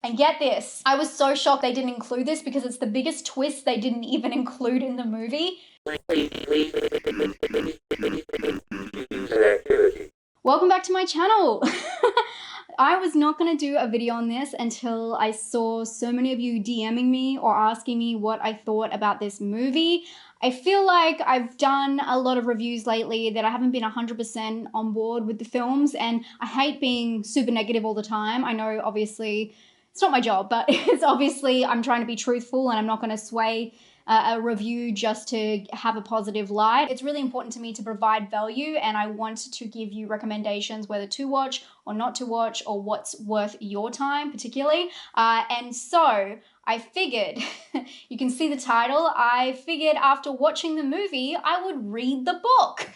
And get this, I was so shocked they didn't include this because it's the biggest twist they didn't even include in the movie. Welcome back to my channel. I was not going to do a video on this until I saw so many of you DMing me or asking me what I thought about this movie. I feel like I've done a lot of reviews lately that I haven't been 100% on board with the films, and I hate being super negative all the time. I know obviously it's not my job, but it's obviously I'm trying to be truthful and I'm not going to sway a review just to have a positive light. It's really important to me to provide value, and I want to give you recommendations whether to watch or not to watch or what's worth your time particularly. And so I figured, you can see the title, I figured after watching the movie, I would read the book.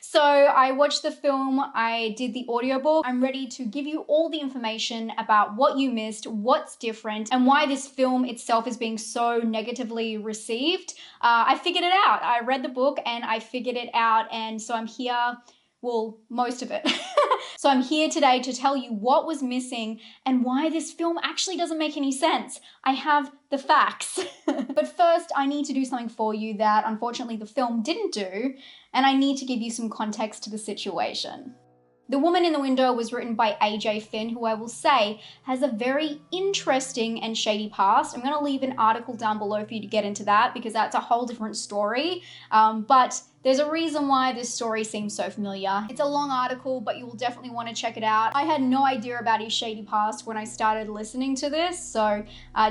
So I watched the film, I did the audiobook. I'm ready to give you all the information about what you missed, what's different, and why this film itself is being so negatively received. I figured it out. I read the book and I figured it out, and so I'm here. Well, most of it. So I'm here today to tell you what was missing and why this film actually doesn't make any sense. I have the facts. But first, I need to do something for you that unfortunately the film didn't do, and I need to give you some context to the situation. The Woman in the Window was written by AJ Finn, who I will say has a very interesting and shady past. I'm going to leave an article down below for you to get into that because that's a whole different story. But there's a reason why this story seems so familiar. It's a long article, but you will definitely want to check it out. I had no idea about his shady past when I started listening to this, so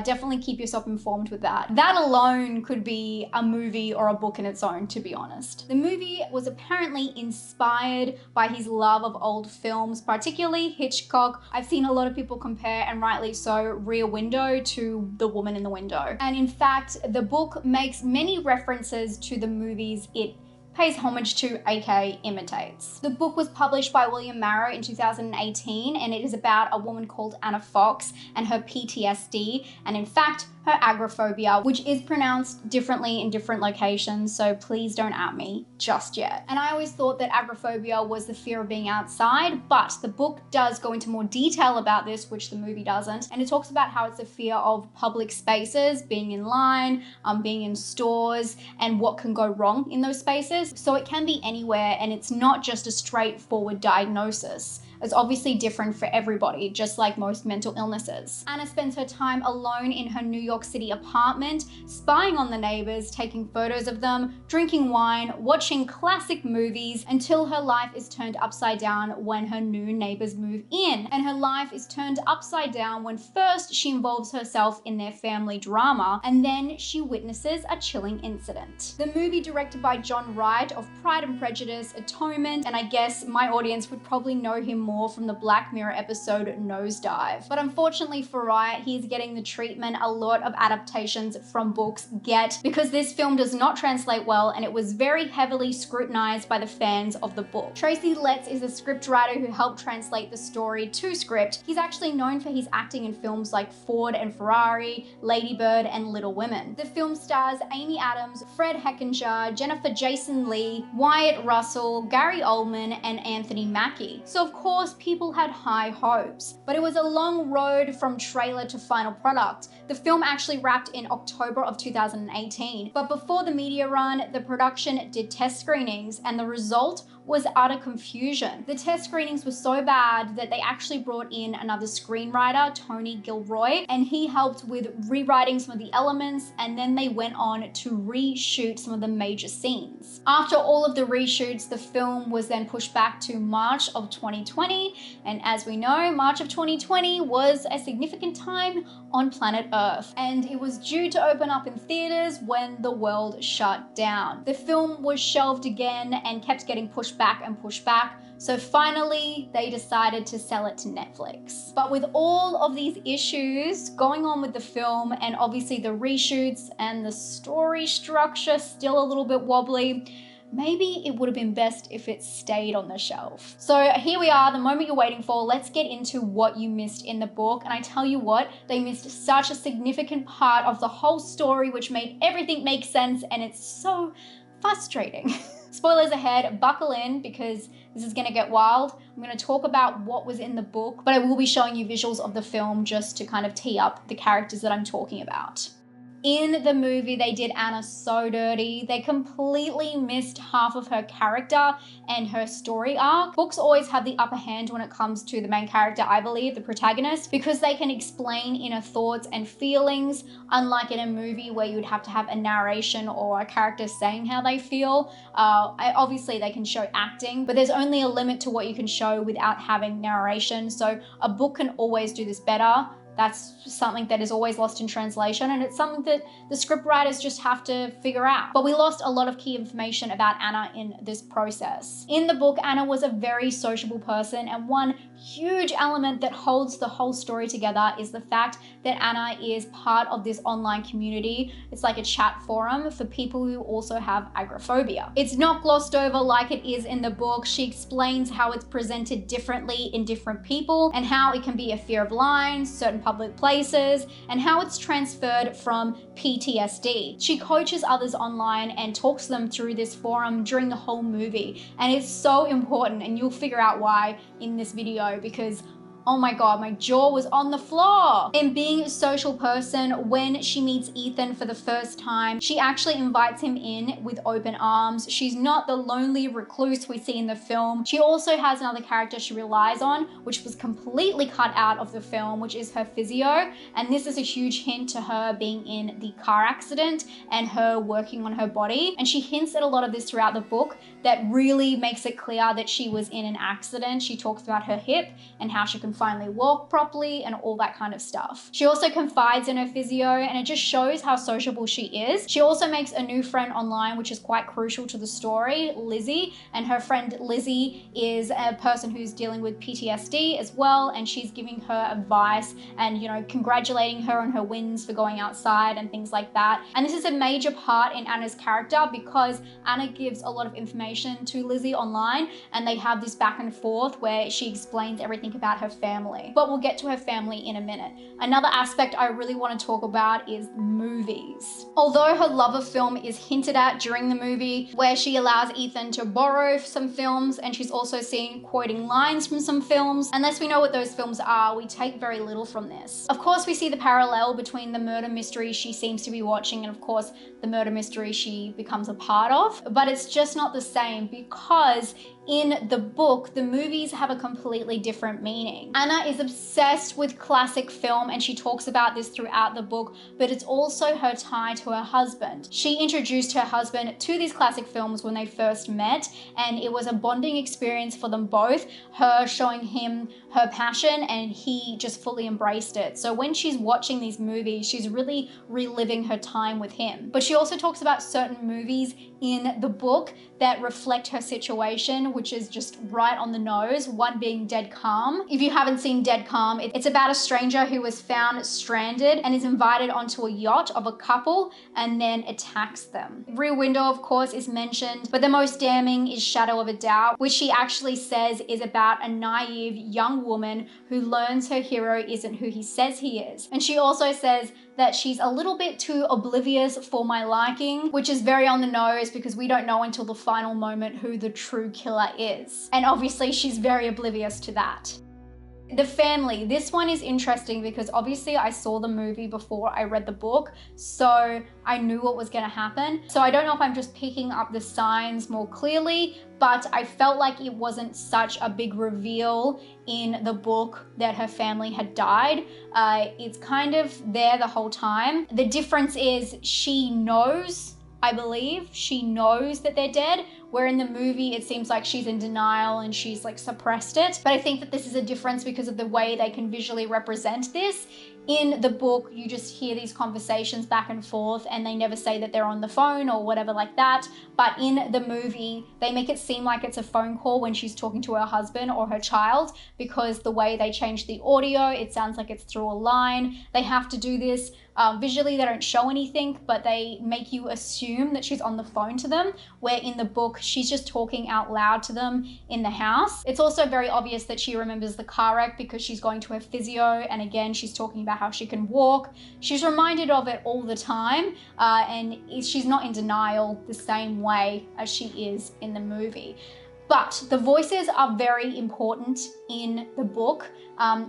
definitely keep yourself informed with that. That alone could be a movie or a book in its own, to be honest. The movie was apparently inspired by his love of old films, particularly Hitchcock. I've seen a lot of people compare, and rightly so, Rear Window to The Woman in the Window. And in fact, the book makes many references to the movies it pays homage to, aka imitates. The book was published by William Marrow in 2018, and it is about a woman called Anna Fox and her PTSD, and in fact, her agoraphobia, which is pronounced differently in different locations, so please don't at me just yet. And I always thought that agoraphobia was the fear of being outside, but the book does go into more detail about this, which the movie doesn't, and it talks about how it's a fear of public spaces, being in line, being in stores, and what can go wrong in those spaces. So it can be anywhere, and it's not just a straightforward diagnosis. It's obviously different for everybody, just like most mental illnesses. Anna spends her time alone in her New York City apartment, spying on the neighbors, taking photos of them, drinking wine, watching classic movies, until her life is turned upside down when her new neighbors move in. And her life is turned upside down when first she involves herself in their family drama, and then she witnesses a chilling incident. The movie, directed by John Wright of Pride and Prejudice, Atonement, and I guess my audience would probably know him more from the Black Mirror episode Nosedive. But unfortunately for Wright, he's getting the treatment a lot of adaptations from books get, because this film does not translate well, and it was very heavily scrutinized by the fans of the book. Tracy Letts is a scriptwriter who helped translate the story to script. He's actually known for his acting in films like Ford and Ferrari, Lady Bird, and Little Women. The film stars Amy Adams, Fred Hechinger, Jennifer Jason Leigh, Wyatt Russell, Gary Oldman, and Anthony Mackie. So of course, people had high hopes, but it was a long road from trailer to final product. The film actually wrapped in October of 2018, but before the media run, the production did test screenings, and the result was utter confusion. The test screenings were so bad that they actually brought in another screenwriter, Tony Gilroy, and he helped with rewriting some of the elements, and then they went on to reshoot some of the major scenes. After all of the reshoots, the film was then pushed back to March of 2020, and as we know, March of 2020 was a significant time on planet Earth, and it was due to open up in theaters when the world shut down. The film was shelved again and kept getting pushed back and pushed back, so finally they decided to sell it to Netflix. But with all of these issues going on with the film, and obviously the reshoots and the story structure still a little bit wobbly, maybe it would have been best if it stayed on the shelf. So here we are, the moment you're waiting for. Let's get into what you missed in the book. And I tell you what, they missed such a significant part of the whole story, which made everything make sense, and it's so frustrating. Spoilers ahead, buckle in because this is gonna get wild. I'm gonna talk about what was in the book, but I will be showing you visuals of the film just to kind of tee up the characters that I'm talking about. In the movie, they did Anna so dirty. They completely missed half of her character and her story arc. Books always have the upper hand when it comes to the main character, I believe, the protagonist, because they can explain inner thoughts and feelings, unlike in a movie where you'd have to have a narration or a character saying how they feel. Obviously, they can show acting, but there's only a limit to what you can show without having narration. So a book can always do this better. That's something that is always lost in translation, and it's something that the scriptwriters just have to figure out. But we lost a lot of key information about Anna in this process. In the book, Anna was a very sociable person, and one huge element that holds the whole story together is the fact that Anna is part of this online community. It's like a chat forum for people who also have agoraphobia. It's not glossed over like it is in the book. She explains how it's presented differently in different people and how it can be a fear of lines, certain public places, and how it's transferred from PTSD. She coaches others online and talks to them through this forum during the whole movie, and it's so important, and you'll figure out why in this video, because oh my God, my jaw was on the floor. And being a social person, when she meets Ethan for the first time, she actually invites him in with open arms. She's not the lonely recluse we see in the film. She also has another character she relies on, which was completely cut out of the film, which is her physio. And this is a huge hint to her being in the car accident and her working on her body. And she hints at a lot of this throughout the book that really makes it clear that she was in an accident. She talks about her hip and how she can finally walk properly and all that kind of stuff. She also confides in her physio, and it just shows how sociable she is. She also makes a new friend online, which is quite crucial to the story, Lizzie, and her friend Lizzie is a person who's dealing with PTSD as well, and she's giving her advice and, you know, congratulating her on her wins for going outside and things like that. And this is a major part in Anna's character because Anna gives a lot of information to Lizzie online, and they have this back and forth where she explains everything about her family. But we'll get to her family in a minute. Another aspect I really want to talk about is movies. Although her love of film is hinted at during the movie, where she allows Ethan to borrow some films, and she's also seen quoting lines from some films, unless we know what those films are, we take very little from this. Of course, we see the parallel between the murder mystery she seems to be watching and of course the murder mystery she becomes a part of, but it's just not the same because in the book, the movies have a completely different meaning. Anna is obsessed with classic film, and she talks about this throughout the book, but it's also her tie to her husband. She introduced her husband to these classic films when they first met, and it was a bonding experience for them both, her showing him her passion and he just fully embraced it. So when she's watching these movies, she's really reliving her time with him. But she also talks about certain movies in the book that reflect her situation, which is just right on the nose, one being Dead Calm. If you haven't seen Dead Calm, it's about a stranger who was found stranded and is invited onto a yacht of a couple and then attacks them. Rear Window, of course, is mentioned, but the most damning is Shadow of a Doubt, which she actually says is about a naive young woman who learns her hero isn't who he says he is. And she also says that she's a little bit too oblivious for my liking, which is very on the nose because we don't know until the final moment who the true killer is. And obviously she's very oblivious to that. The family, this one is interesting because obviously I saw the movie before I read the book, so I knew what was gonna happen. So I don't know if I'm just picking up the signs more clearly, but I felt like it wasn't such a big reveal in the book that her family had died. It's kind of there the whole time. The difference is she knows, I believe, she knows that they're dead, where in the movie it seems like she's in denial and she's like suppressed it. But I think that this is a difference because of the way they can visually represent this. In the book, you just hear these conversations back and forth and they never say that they're on the phone or whatever like that. But in the movie, they make it seem like it's a phone call when she's talking to her husband or her child, because the way they change the audio, it sounds like it's through a line. They have to do this. Visually, they don't show anything, but they make you assume that she's on the phone to them, where in the book, she's just talking out loud to them in the house. It's also very obvious that she remembers the car wreck because she's going to her physio, and again, she's talking about how she can walk. She's reminded of it all the time, and she's not in denial the same way as she is in the movie. But the voices are very important in the book.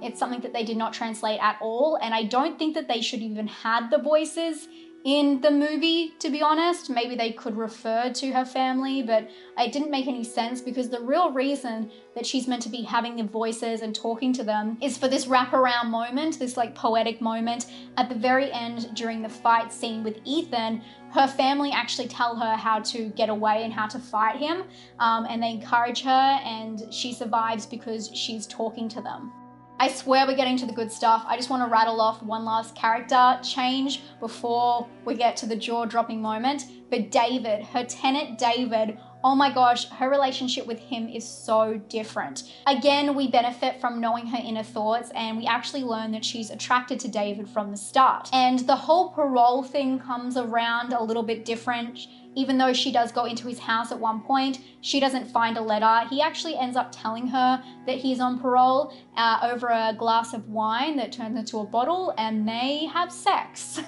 It's something that they did not translate at all, and I don't think that they should even had the voices in the movie, to be honest. Maybe they could refer to her family, but it didn't make any sense because the real reason that she's meant to be having the voices and talking to them is for this wraparound moment, this like poetic moment at the very end during the fight scene with Ethan. Her family actually tell her how to get away and how to fight him, and they encourage her, and she survives because she's talking to them. I swear we're getting to the good stuff. I just want to rattle off one last character change before we get to the jaw-dropping moment. But David, her tenant David, oh my gosh, her relationship with him is so different. Again, we benefit from knowing her inner thoughts, and we actually learn that she's attracted to David from the start. And the whole parole thing comes around a little bit different. Even though she does go into his house at one point, she doesn't find a letter. He actually ends up telling her that he's on parole over a glass of wine that turns into a bottle, and they have sex.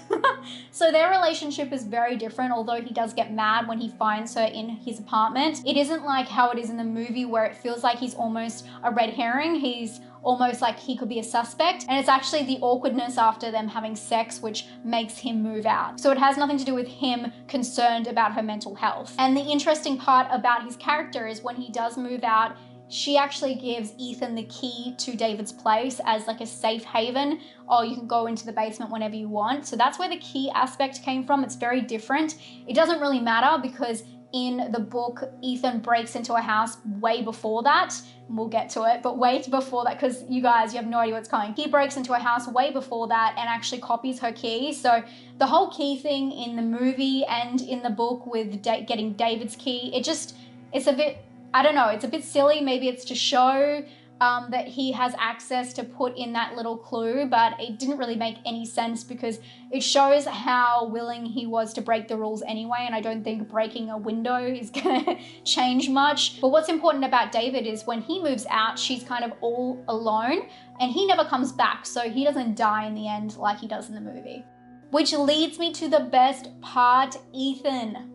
So their relationship is very different, although he does get mad when he finds her in his apartment. It isn't like how it is in the movie where it feels like he's almost a red herring. He's almost like he could be a suspect, and it's actually the awkwardness after them having sex which makes him move out. So it has nothing to do with him concerned about her mental health. And the interesting part about his character is when he does move out, she actually gives Ethan the key to David's place as like a safe haven. Oh, you can go into the basement whenever you want. So that's where the key aspect came from. It's very different. It doesn't really matter because in the book, Ethan breaks into a house way before that. We'll get to it, but way before that, because you guys, you have no idea what's coming. He breaks into a house way before that and actually copies her key. So the whole key thing in the movie and in the book with getting David's key, it's a bit, I don't know, it's a bit silly. Maybe it's to show that he has access to put in that little clue, but it didn't really make any sense because it shows how willing he was to break the rules anyway, and I don't think breaking a window is gonna change much. But what's important about David is when he moves out, she's kind of all alone, and he never comes back, so he doesn't die in the end like he does in the movie. Which leads me to the best part, Ethan.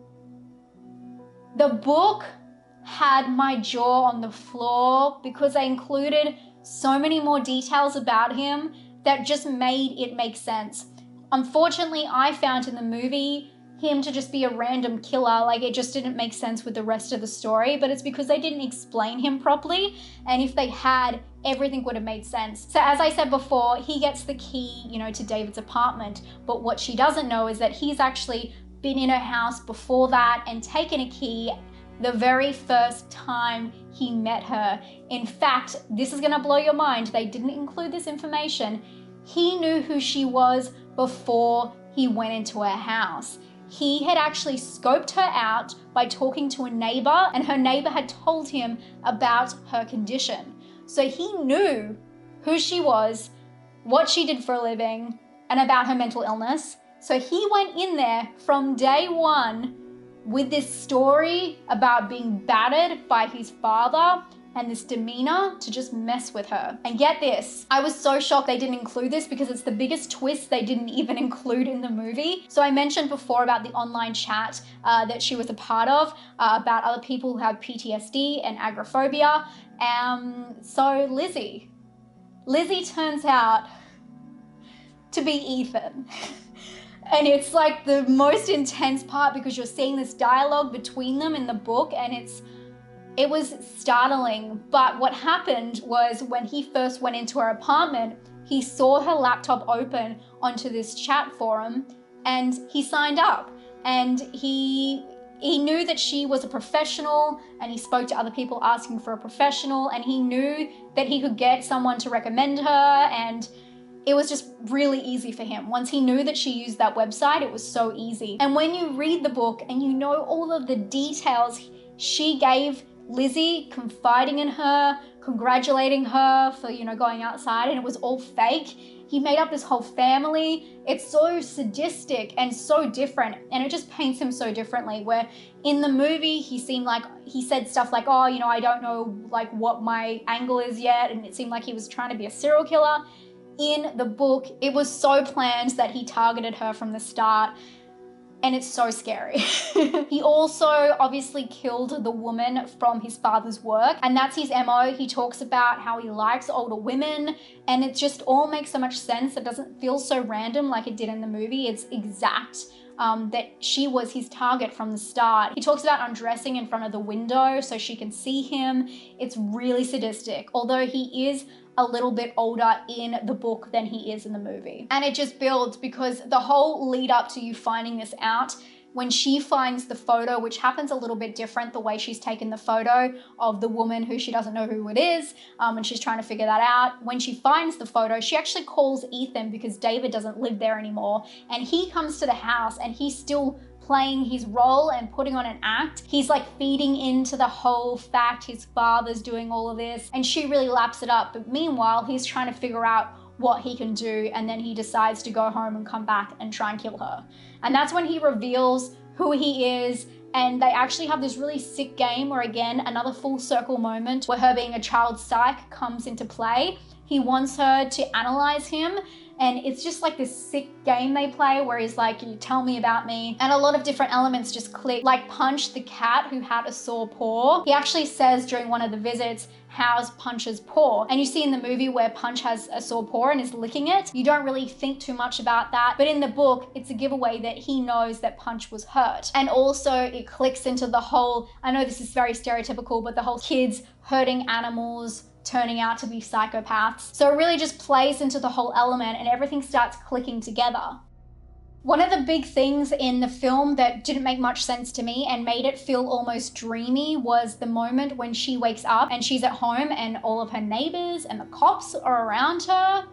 The book had my jaw on the floor because they included so many more details about him that just made it make sense. Unfortunately, I found in the movie him to just be a random killer. Like, it just didn't make sense with the rest of the story, but it's because they didn't explain him properly, and if they had, everything would have made sense. So as I said before, he gets the key, to David's apartment, but what she doesn't know is that he's actually been in her house before that and taken a key the very first time he met her. In fact, this is gonna blow your mind. They didn't include this information. He knew who she was before he went into her house. He had actually scoped her out by talking to a neighbor, and her neighbor had told him about her condition. So he knew who she was, what she did for a living, and about her mental illness. So he went in there from day one with this story about being battered by his father and this demeanor to just mess with her. And get this, I was so shocked they didn't include this because it's the biggest twist they didn't even include in the movie. So I mentioned before about the online chat that she was a part of about other people who have PTSD and agoraphobia. So Lizzie turns out to be Ethan. And it's like the most intense part because you're seeing this dialogue between them in the book, and it was startling. But what happened was when he first went into her apartment, he saw her laptop open onto this chat forum and he signed up, and he knew that she was a professional, and he spoke to other people asking for a professional, and he knew that he could get someone to recommend her, and it was just really easy for him. Once he knew that she used that website, it was so easy. And when you read the book and you know all of the details she gave Lizzie, confiding in her, congratulating her for, going outside, and it was all fake, He made up this whole family. It's so sadistic and so different, and it just paints him so differently, where in the movie he seemed like he said stuff like, oh, you know, I don't know like what my angle is yet, and it seemed like he was trying to be a serial killer. In the book, it was so planned that he targeted her from the start, and it's so scary. He also obviously killed the woman from his father's work, and that's his MO. He talks about how he likes older women, and it just all makes so much sense. It doesn't feel so random like it did in the movie. It's exact. That she was his target from the start. He talks about undressing in front of the window so she can see him. It's really sadistic, although he is a little bit older in the book than he is in the movie. And it just builds, because the whole lead up to you finding this out, when she finds the photo, which happens a little bit different, the way she's taken the photo of the woman who she doesn't know who it is, and she's trying to figure that out. When she finds the photo, she actually calls Ethan because David doesn't live there anymore, and he comes to the house and he's still playing his role and putting on an act. He's like feeding into the whole fact his father's doing all of this, and she really laps it up. But meanwhile, he's trying to figure out what he can do, and then he decides to go home and come back and try and kill her. And that's when he reveals who he is, and they actually have this really sick game where, again, another full circle moment where her being a child psych comes into play. He wants her to analyze him, and it's just like this sick game they play where he's like, you tell me about me. And a lot of different elements just click, like Punch the cat who had a sore paw. He actually says during one of the visits, how's Punch's paw? And you see in the movie where Punch has a sore paw and is licking it, you don't really think too much about that. But in the book, it's a giveaway that he knows that Punch was hurt. And also it clicks into the whole, I know this is very stereotypical, but the whole kids hurting animals, turning out to be psychopaths. So it really just plays into the whole element, and everything starts clicking together. One of the big things in the film that didn't make much sense to me and made it feel almost dreamy was the moment when she wakes up and she's at home and all of her neighbors and the cops are around her.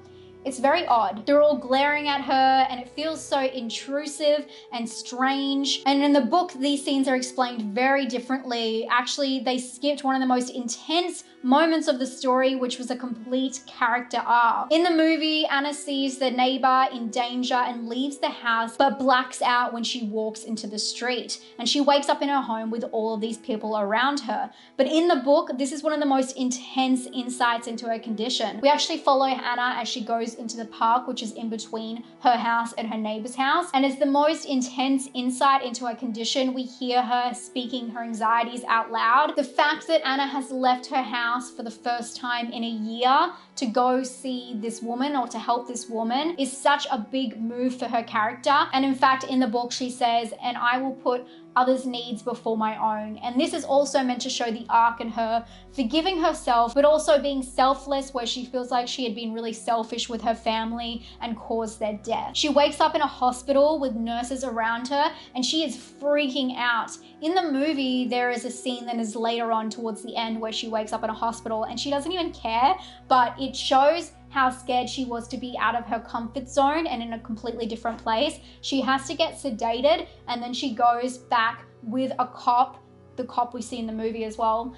It's very odd. They're all glaring at her and it feels so intrusive and strange. And in the book, these scenes are explained very differently. Actually, they skipped one of the most intense moments of the story, which was a complete character arc. In the movie, Anna sees the neighbor in danger and leaves the house, but blacks out when she walks into the street. And she wakes up in her home with all of these people around her. But in the book, this is one of the most intense insights into her condition. We actually follow Anna as she goes into the park, which is in between her house and her neighbor's house. And it's the most intense insight into her condition. We hear her speaking her anxieties out loud. The fact that Anna has left her house for the first time in a year to go see this woman or to help this woman is such a big move for her character. And in fact, in the book, she says, and I will put others' needs before my own. And this is also meant to show the arc in her forgiving herself, but also being selfless, where she feels like she had been really selfish with her family and caused their death. She wakes up in a hospital with nurses around her and she is freaking out. In the movie, there is a scene that is later on towards the end where she wakes up in a hospital and she doesn't even care, but it shows how scared she was to be out of her comfort zone and in a completely different place. She has to get sedated and then she goes back with a cop, the cop we see in the movie as well,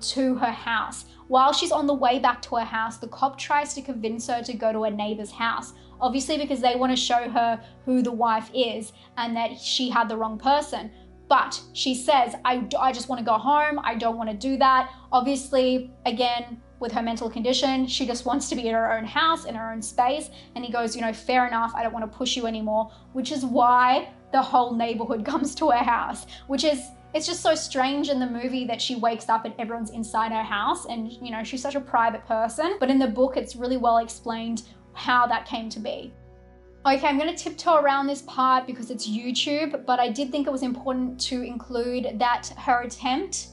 to her house. While she's on the way back to her house, the cop tries to convince her to go to a neighbor's house, obviously because they want to show her who the wife is and that she had the wrong person. But she says, I just want to go home. I don't want to do that. Obviously, again, with her mental condition, she just wants to be in her own house, in her own space. And he goes, you know, fair enough, I don't want to push you anymore, which is why the whole neighborhood comes to her house, it's just so strange in the movie that she wakes up and everyone's inside her house and, you know, she's such a private person. But in the book, it's really well explained how that came to be. Okay, I'm gonna tiptoe around this part because it's YouTube, but I did think it was important to include that her attempt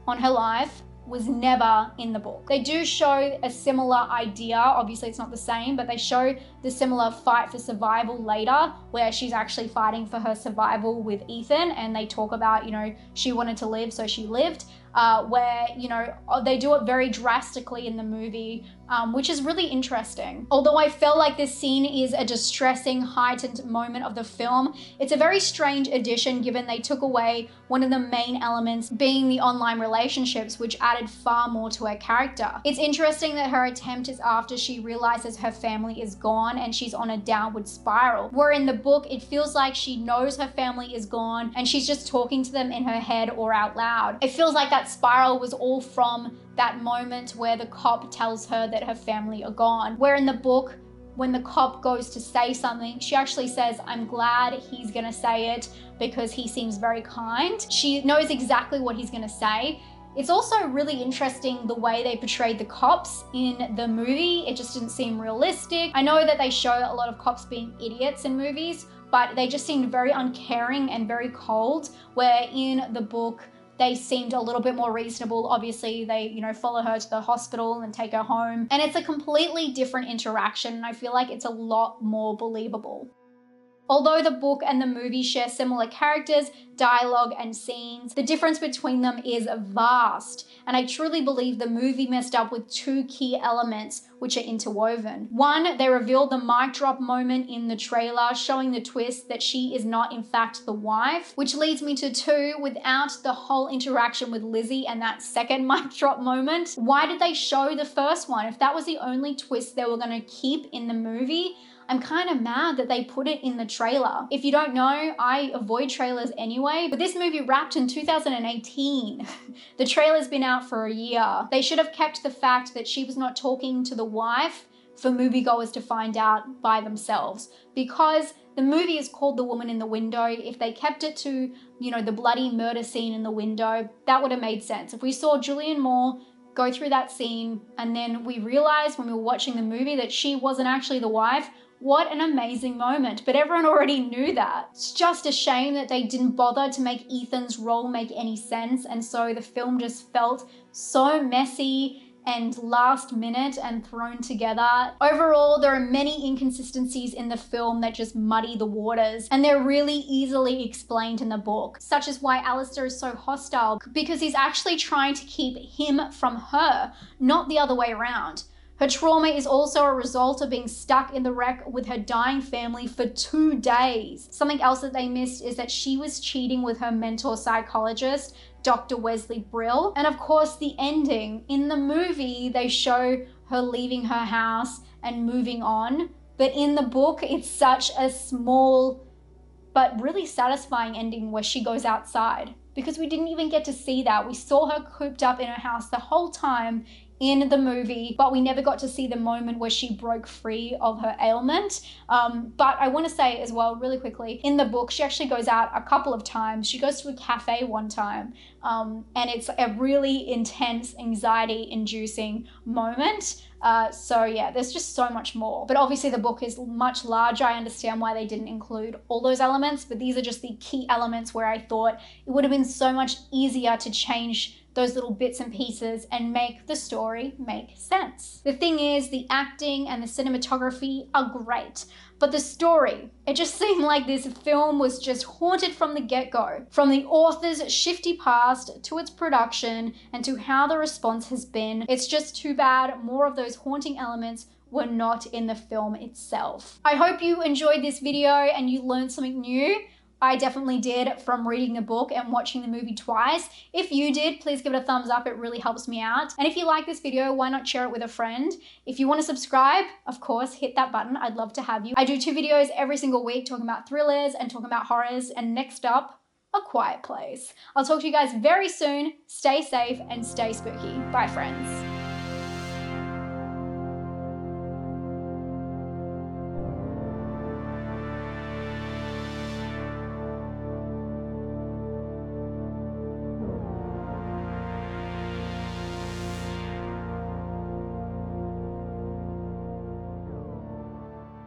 on her life was never in the book. They do show a similar idea. Obviously it's not the same, but they show the similar fight for survival later, where she's actually fighting for her survival with Ethan, and they talk about, you know, she wanted to live, so she lived. where, you know, they do it very drastically in the movie, which is really interesting. Although I felt like this scene is a distressing, heightened moment of the film, it's a very strange addition given they took away one of the main elements, being the online relationships, which added far more to her character. It's interesting that her attempt is after she realizes her family is gone and she's on a downward spiral, where in the book it feels like she knows her family is gone and she's just talking to them in her head or out loud. It feels like that spiral was all from that moment where the cop tells her that her family are gone, where in the book, when the cop goes to say something, she actually says, "I'm glad he's gonna say it because he seems very kind." She knows exactly what he's gonna say. It's also really interesting the way they portrayed the cops in the movie. It just didn't seem realistic. I know that they show a lot of cops being idiots in movies, but they just seemed very uncaring and very cold, where in the book, they seemed a little bit more reasonable. Obviously, they, you know, follow her to the hospital and take her home. And it's a completely different interaction, and I feel like it's a lot more believable. Although the book and the movie share similar characters, dialogue, and scenes, the difference between them is vast. And I truly believe the movie messed up with two key elements which are interwoven. One, they revealed the mic drop moment in the trailer, showing the twist that she is not in fact the wife, which leads me to two, without the whole interaction with Lizzie and that second mic drop moment, why did they show the first one? If that was the only twist they were gonna keep in the movie, I'm kind of mad that they put it in the trailer. If you don't know, I avoid trailers anyway, but this movie wrapped in 2018. The trailer's been out for a year. They should have kept the fact that she was not talking to the wife for moviegoers to find out by themselves, because the movie is called The Woman in the Window. If they kept it to, you know, the bloody murder scene in the window, that would have made sense. If we saw Julianne Moore go through that scene and then we realized when we were watching the movie that she wasn't actually the wife, what an amazing moment, but everyone already knew that. It's just a shame that they didn't bother to make Ethan's role make any sense, and so the film just felt so messy and last minute and thrown together. Overall, there are many inconsistencies in the film that just muddy the waters, and they're really easily explained in the book, such as why Alistair is so hostile, because he's actually trying to keep him from her, not the other way around. Her trauma is also a result of being stuck in the wreck with her dying family for 2 days. Something else that they missed is that she was cheating with her mentor psychologist, Dr. Wesley Brill. And of course, the ending. In the movie, they show her leaving her house and moving on. But in the book, it's such a small but really satisfying ending where she goes outside, because we didn't even get to see that. We saw her cooped up in her house the whole time in the movie, but we never got to see the moment where she broke free of her ailment. But I want to say as well, really quickly, in the book, she actually goes out a couple of times. She goes to a cafe one time, and it's a really intense, anxiety-inducing moment. So yeah, there's just so much more. But obviously the book is much larger. I understand why they didn't include all those elements, but these are just the key elements where I thought it would have been so much easier to change those little bits and pieces and make the story make sense. The thing is, the acting and the cinematography are great, but the story, it just seemed like this film was just haunted from the get-go. From the author's shifty past to its production and to how the response has been, it's just too bad more of those haunting elements were not in the film itself. I hope you enjoyed this video and you learned something new. I definitely did from reading the book and watching the movie twice. If you did, please give it a thumbs up. It really helps me out. And if you like this video, why not share it with a friend? If you want to subscribe, of course, hit that button. I'd love to have you. I do 2 videos every single week talking about thrillers and talking about horrors. And next up, A Quiet Place. I'll talk to you guys very soon. Stay safe and stay spooky. Bye, friends.